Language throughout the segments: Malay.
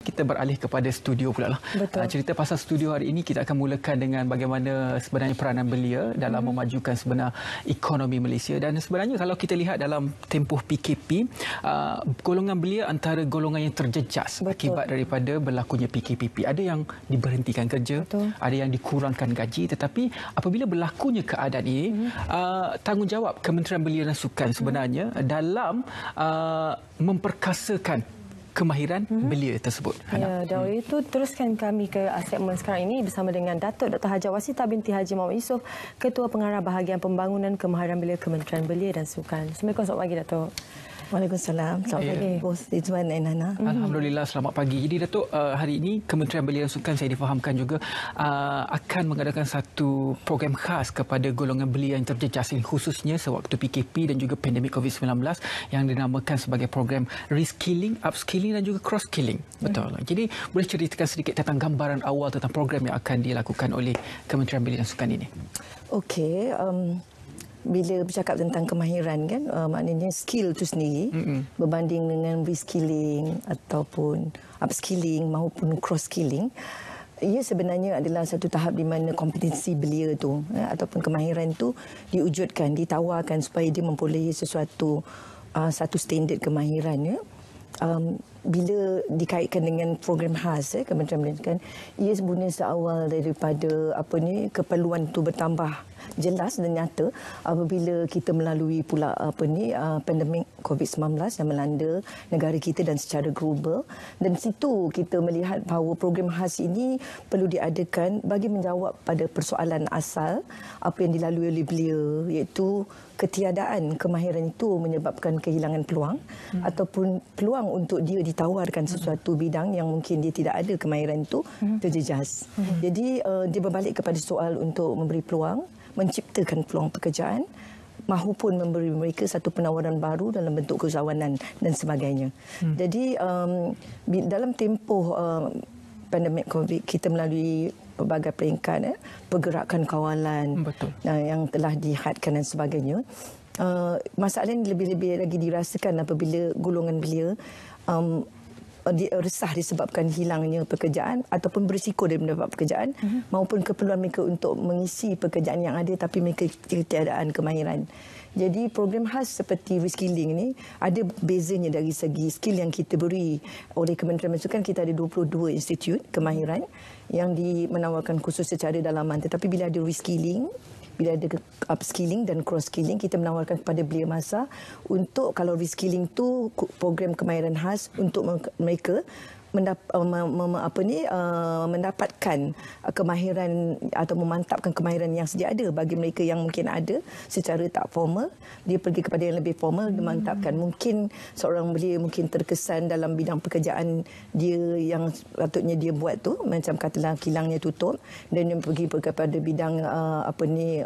kita beralih kepada studio pula lah. Cerita pasal studio hari ini kita akan mulakan dengan bagaimana sebenarnya peranan belia dalam memajukan sebenar ekonomi Malaysia. Dan sebenarnya kalau kita lihat dalam tempoh PKP, golongan belia antara golongan yang terjejas akibat daripada berlakunya PKPP. Ada yang diberhentikan kerja, ada yang dikurangkan gaji, tetapi apabila berlakunya keadaan ini, tanggungjawab Kementerian Belia dan Sukan sebenarnya dalam memperkasakan kemahiran belia tersebut. Ya, dan oleh itu teruskan kami ke segmen sekarang ini bersama dengan Datuk Dr. Haja Wasita binti Haji Muhammad Yusof, Ketua Pengarah Bahagian Pembangunan Kemahiran Belia Kementerian Belia dan Sukan. Assalamualaikum, selamat pagi Datuk. Waalaikumsalam. Selamat pagi bos Izwan dan Nana. Alhamdulillah, selamat pagi. Jadi Datuk, hari ini Kementerian Belia dan Sukan saya difahamkan juga akan mengadakan satu program khas kepada golongan belia yang terjejas ini, khususnya sewaktu PKP dan juga pandemik COVID-19 yang dinamakan sebagai program reskilling, upskilling dan juga cross-skilling. Betul. Jadi boleh ceritakan sedikit tentang gambaran awal tentang program yang akan dilakukan oleh Kementerian Belia dan Sukan ini? Okey, bila bercakap tentang kemahiran kan, maknanya skill itu sendiri berbanding dengan reskilling ataupun upskilling maupun cross-skilling, ia sebenarnya adalah satu tahap di mana kompetensi belia tu ataupun kemahiran tu diwujudkan, ditawarkan supaya dia memperolehi satu standard kemahiran ya. Bila dikaitkan dengan program khas Kementerian Belia kan, ia sebenarnya seawal daripada keperluan itu bertambah jelas dan nyata apabila kita melalui pula pandemik COVID-19 yang melanda negara kita dan secara global, dan situ kita melihat bahawa program khas ini perlu diadakan bagi menjawab pada persoalan asal apa yang dilalui oleh belia, iaitu ketiadaan kemahiran itu menyebabkan kehilangan peluang ataupun peluang untuk dia ditawarkan sesuatu bidang yang mungkin dia tidak ada kemahiran itu terjejas. Jadi dia berbalik kepada soal untuk memberi peluang, menciptakan peluang pekerjaan, mahupun memberi mereka satu penawaran baru dalam bentuk keusahawanan dan sebagainya. Jadi dalam tempoh pandemik COVID, kita melalui pelbagai peringkat, pergerakan kawalan yang telah dihadkan dan sebagainya. Masalah ini lebih-lebih lagi dirasakan apabila golongan belia resah disebabkan hilangnya pekerjaan ataupun berisiko dari mendapat pekerjaan maupun keperluan mereka untuk mengisi pekerjaan yang ada tapi mereka ketiadaan kemahiran. Jadi program khas seperti reskilling ini ada bezanya dari segi skill yang kita beri oleh Kementerian Belia dan Sukan. Kita ada 22 institut kemahiran yang menawarkan khusus secara dalaman, tetapi bila ada reskilling, bila ada upskilling dan cross-skilling, kita menawarkan kepada belia masa untuk, kalau reskilling tu program kemahiran khas untuk mereka mendapatkan kemahiran atau memantapkan kemahiran yang sedia ada bagi mereka yang mungkin ada secara tak formal, dia pergi kepada yang lebih formal, memantapkan. Mungkin seorang belia mungkin terkesan dalam bidang pekerjaan dia yang patutnya dia buat tu, macam katalah kilangnya tutup dan dia pergi kepada bidang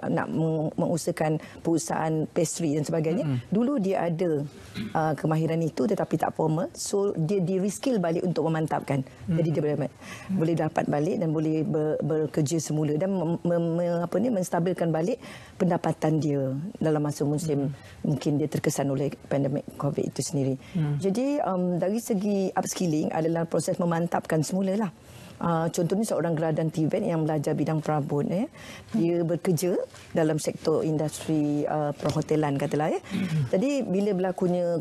nak mengusahakan perusahaan pastry dan sebagainya. Dulu dia ada kemahiran itu tetapi tak formal, so dia di-reskill balik untuk memantapkan. Jadi dia boleh dapat balik dan boleh bekerja semula dan menstabilkan balik pendapatan dia dalam masa musim mungkin dia terkesan oleh pandemik COVID itu sendiri. Jadi dari segi upskilling adalah proses memantapkan semula lah. Contohnya seorang graduan TVET yang belajar bidang perabot, dia bekerja dalam sektor industri perhotelan katalah. Jadi bila berlakunya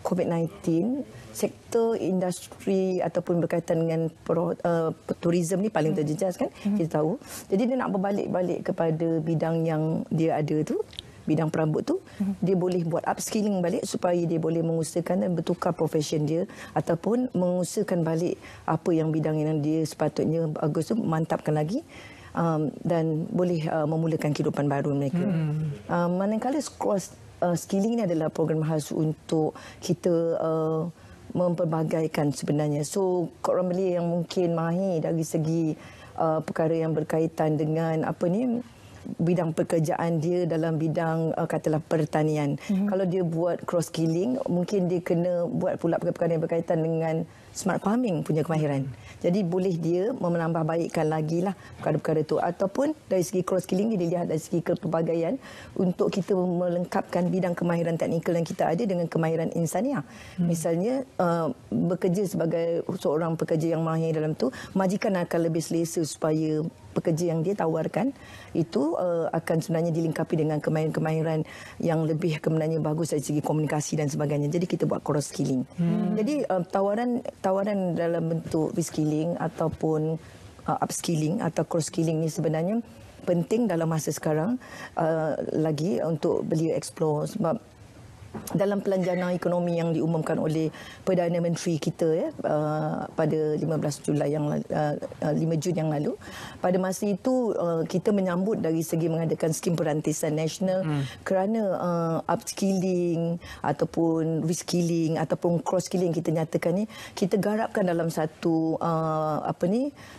COVID-19, sektor industri ataupun berkaitan dengan tourism ni paling terjejas kan, kita tahu. Jadi dia nak berbalik-balik kepada bidang yang dia ada tu, bidang perabot tu, dia boleh buat upskilling balik supaya dia boleh mengusahakan dan bertukar profession dia ataupun mengusahakan balik apa yang bidang yang dia sepatutnya bagus tu, mantapkan lagi. Dan boleh memulakan kehidupan baru mereka. Manakala skilling ini adalah program khas untuk kita memperbagaikan sebenarnya. So orang belia yang mungkin mahir dari segi perkara yang berkaitan dengan bidang pekerjaan dia dalam bidang katalah pertanian. Kalau dia buat cross skilling, mungkin dia kena buat pula perkara yang berkaitan dengan smart farming punya kemahiran. Jadi boleh dia menambah baikkan lagi lah perkara-perkara itu. Ataupun dari segi cross skilling, dia lihat dari segi kepelbagaian untuk kita melengkapkan bidang kemahiran teknikal yang kita ada dengan kemahiran insaniah. Misalnya bekerja sebagai seorang pekerja yang mahir dalam tu, majikan akan lebih selesa supaya pekerja yang dia tawarkan itu akan sebenarnya dilengkapi dengan kemahiran-kemahiran yang lebih sebenarnya bagus dari segi komunikasi dan sebagainya. Jadi kita buat cross skilling. Jadi tawaran dalam bentuk reskilling ataupun upskilling atau cross skilling ni sebenarnya penting dalam masa sekarang lagi untuk beliau explore, sebab dalam pelanjangan ekonomi yang diumumkan oleh Perdana Menteri kita pada 15 Jun yang lalu, pada masa itu kita menyambut dari segi mengadakan skim perantisan nasional kerana upskilling ataupun reskilling ataupun cross skilling kita nyatakan ni kita garapkan dalam satu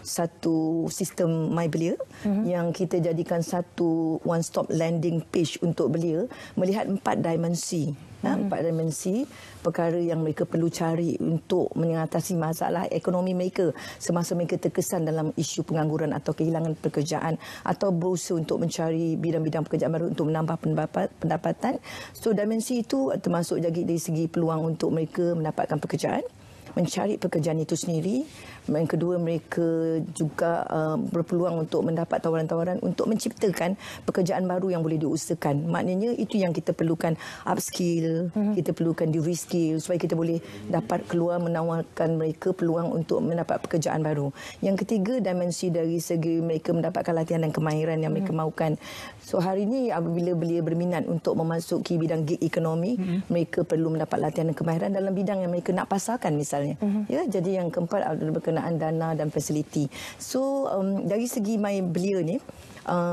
satu sistem MyBelia yang kita jadikan satu one stop landing page untuk belia melihat 4 dimensi. 4 dimensi perkara yang mereka perlu cari untuk mengatasi masalah ekonomi mereka semasa mereka terkesan dalam isu pengangguran atau kehilangan pekerjaan atau berusaha untuk mencari bidang-bidang pekerjaan baru untuk menambah pendapatan. So dimensi itu termasuk dari segi peluang untuk mereka mendapatkan pekerjaan, mencari pekerjaan itu sendiri. Yang kedua, mereka juga berpeluang untuk mendapat tawaran-tawaran untuk menciptakan pekerjaan baru yang boleh diusahakan. Maknanya itu yang kita perlukan, upskill, kita perlukan di reskill supaya kita boleh dapat keluar menawarkan mereka peluang untuk mendapat pekerjaan baru. Yang ketiga, dimensi dari segi mereka mendapatkan latihan dan kemahiran yang mereka mahukan. So hari ini apabila belia berminat untuk memasuki bidang gig ekonomi, mereka perlu mendapat latihan dan kemahiran dalam bidang yang mereka nak pasarkan misalnya. Ya, jadi yang keempat adalah berkenaan dana dan fasiliti. So dari segi MyBelia ni,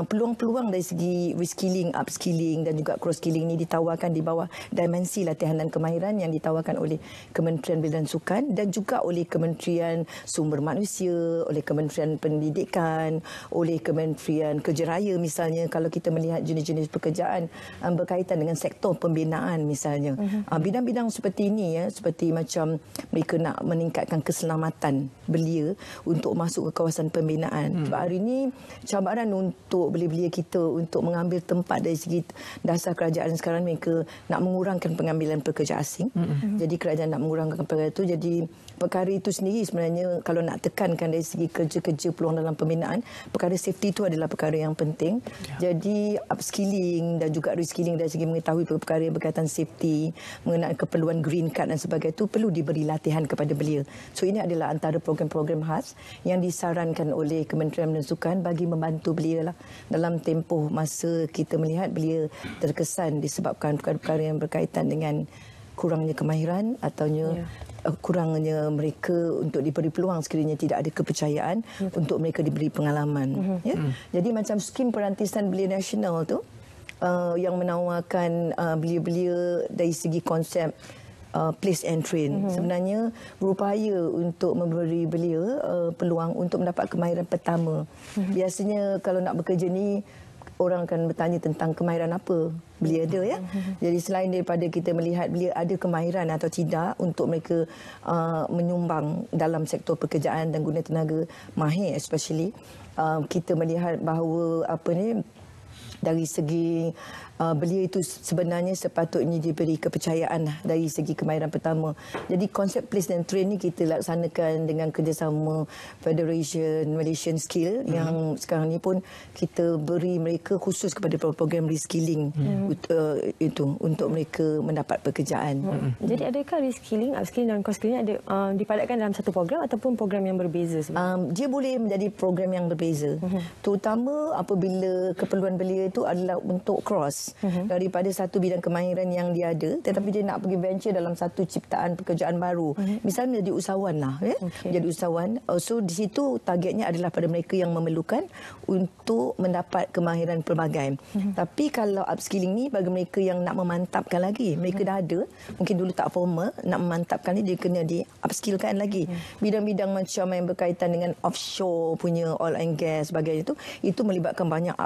peluang-peluang dari segi reskilling, upskilling dan juga cross skilling ni ditawarkan di bawah dimensi latihan dan kemahiran yang ditawarkan oleh Kementerian Belia dan Sukan dan juga oleh Kementerian Sumber Manusia, oleh Kementerian Pendidikan, oleh Kementerian Kerja Raya misalnya kalau kita melihat jenis-jenis pekerjaan berkaitan dengan sektor pembinaan misalnya. Bidang-bidang seperti ini seperti macam mereka nak meningkatkan keselamatan belia untuk masuk ke kawasan pembinaan. Sebab hari ini cabaran untuk belia-belia kita untuk mengambil tempat dari segi dasar kerajaan sekarang, mereka nak mengurangkan pengambilan pekerja asing. Jadi kerajaan nak mengurangkan perkara itu. Jadi perkara itu sendiri sebenarnya kalau nak tekankan dari segi kerja-kerja peluang dalam pembinaan, perkara safety itu adalah perkara yang penting. Jadi upskilling dan juga reskilling dari segi mengetahui perkara yang berkaitan safety, mengenai keperluan green card dan sebagainya itu perlu diberi latihan kepada belia. So ini adalah antara program-program khas yang disarankan oleh Kementerian Belia dan Sukan bagi membantu belia lah dalam tempoh masa kita melihat belia terkesan disebabkan perkara-perkara yang berkaitan dengan kurangnya kemahiran atau kurangnya mereka untuk diberi peluang sekiranya tidak ada kepercayaan untuk mereka diberi pengalaman. Jadi macam skim perantisan belia nasional tu yang menawarkan belia-belia dari segi konsep place and train. Sebenarnya berupaya untuk memberi belia peluang untuk mendapat kemahiran pertama. Biasanya kalau nak bekerja ni orang akan bertanya tentang kemahiran apa belia ada ya. Jadi selain daripada kita melihat belia ada kemahiran atau tidak untuk mereka menyumbang dalam sektor pekerjaan dan guna tenaga mahir especially, kita melihat bahawa dari segi belia itu sebenarnya sepatutnya diberi kepercayaan dari segi kemahiran pertama. Jadi konsep place and train ni kita laksanakan dengan kerjasama Federation Malaysian Skill yang sekarang ni pun kita beri mereka khusus kepada program reskilling itu untuk mereka mendapat pekerjaan. Jadi adakah reskilling, upskilling dan cross skilling ada dipadatkan dalam satu program ataupun program yang berbeza sebenarnya? Dia boleh menjadi program yang berbeza. Terutama apabila keperluan belia itu adalah untuk cross daripada satu bidang kemahiran yang dia ada, tetapi dia nak pergi venture dalam satu ciptaan pekerjaan baru. Misalnya menjadi usahawan lah, jadi usahawan. So di situ targetnya adalah pada mereka yang memerlukan untuk mendapat kemahiran pelbagai. Tapi kalau upskilling ni bagi mereka yang nak memantapkan lagi, mereka dah ada, mungkin dulu tak formal, nak memantapkan ni dia kena di upskillkan lagi. Bidang-bidang macam yang berkaitan dengan offshore punya oil and gas sebagainya itu melibatkan banyak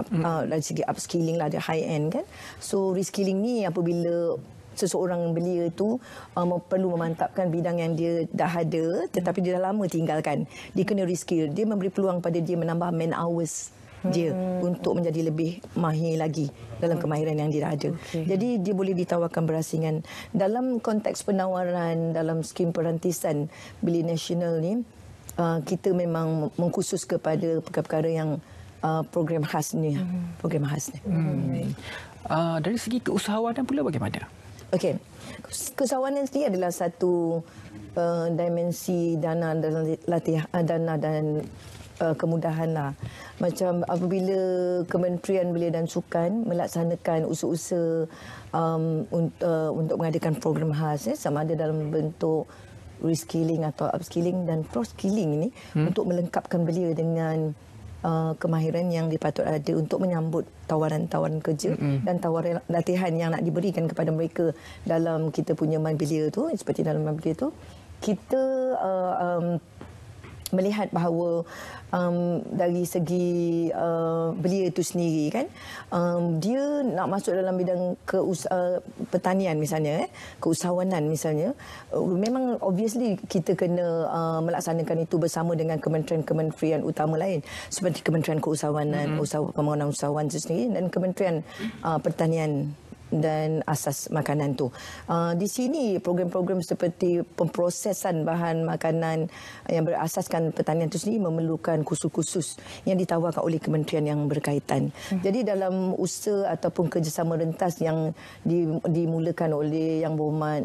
dari segi upskilling lah, ada high end kan. So reskilling ni apabila seseorang belia itu perlu memantapkan bidang yang dia dah ada tetapi dia dah lama tinggalkan. Dia kena reskill. Dia memberi peluang pada dia menambah man hours dia untuk menjadi lebih mahir lagi dalam kemahiran yang dia dah ada. Jadi dia boleh ditawarkan berasingan. Dalam konteks penawaran dalam skim perantisan Belia Nasional ni, kita memang mengkhusus kepada perkara-perkara yang program khas ni. Program khas ni. Dari segi keusahawanan pula bagaimana? Okey. Keusahawanan sendiri adalah satu dimensi dana dan latihan dana dan kemudahan lah. Macam apabila Kementerian Belia dan Sukan melaksanakan usaha-usaha untuk mengadakan program khas sama ada dalam bentuk reskilling atau upskilling dan pro-skilling ini untuk melengkapkan belia dengan kemahiran yang dipatut ada untuk menyambut tawaran-tawaran kerja dan tawaran latihan yang nak diberikan kepada mereka dalam kita punya My Belia tu, seperti dalam My Belia tu, kita melihat bahawa dari segi belia itu sendiri kan, dia nak masuk dalam bidang pertanian misalnya, keusahawanan misalnya, memang obviously kita kena melaksanakan itu bersama dengan kementerian-kementerian utama lain seperti Kementerian Keusahawanan, Pembangunan Usahawan itu sendiri dan Kementerian Pertanian dan asas makanan tu. Di sini program-program seperti pemprosesan bahan makanan yang berasaskan pertanian itu sendiri memerlukan kursus-kursus yang ditawarkan oleh kementerian yang berkaitan. Jadi dalam usaha ataupun kerjasama rentas yang dimulakan oleh Yang Berhormat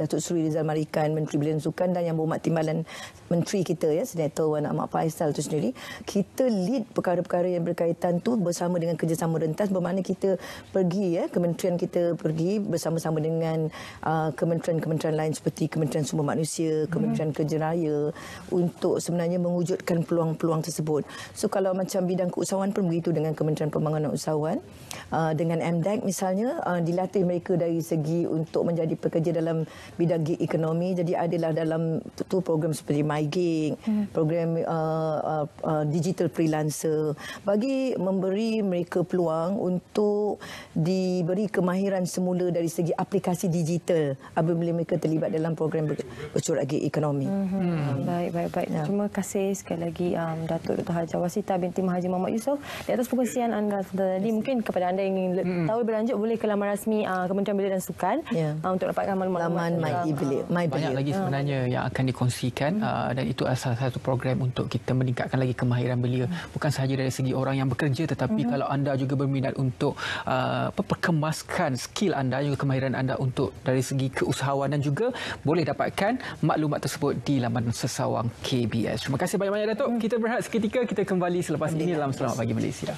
Datuk Seri Rizal Marikan, Menteri Belia dan Sukan, dan Yang Berhormat Timbalan Menteri kita Senator Wan Ahmad Faisal itu sendiri, kita lead perkara-perkara yang berkaitan tu bersama dengan kerjasama rentas, bermakna kita pergi kementerian kita pergi bersama-sama dengan kementerian-kementerian lain seperti Kementerian Sumber Manusia, Kementerian Kerja Raya untuk sebenarnya mewujudkan peluang-peluang tersebut. So kalau macam bidang keusahawan pun begitu dengan Kementerian Pembangunan Usahawan, dengan MDEC misalnya, dilatih mereka dari segi untuk menjadi pekerja dalam bidang gig ekonomi. Jadi adalah dalam tu program seperti MyGig, program digital freelancer, bagi memberi mereka peluang untuk diberi kemahiran semula dari segi aplikasi digital apabila mereka terlibat dalam program bercorak gig ekonomi. Baik. Ya. Terima kasih sekali lagi Datuk Dr. Hajah Wasita binti Mahaji Muhammad Yusof di atas perkongsian anda tadi. Mungkin kepada anda yang ingin tahu berlanjut boleh ke laman rasmi Kementerian Belia dan Sukan untuk dapatkan maklumat. Laman My Belia. Banyak lagi sebenarnya yang akan dikongsikan dan itu salah satu program untuk kita meningkatkan lagi kemahiran belia, bukan sahaja dari segi orang yang bekerja tetapi kalau anda juga berminat untuk perkemaskan skill anda juga kemahiran anda untuk dari segi keusahawanan juga boleh dapatkan maklumat tersebut di laman Sesawang KBS. Terima kasih banyak-banyak Datuk. Kita berehat seketika, kita kembali selepas ini dalam Selamat Pagi Malaysia.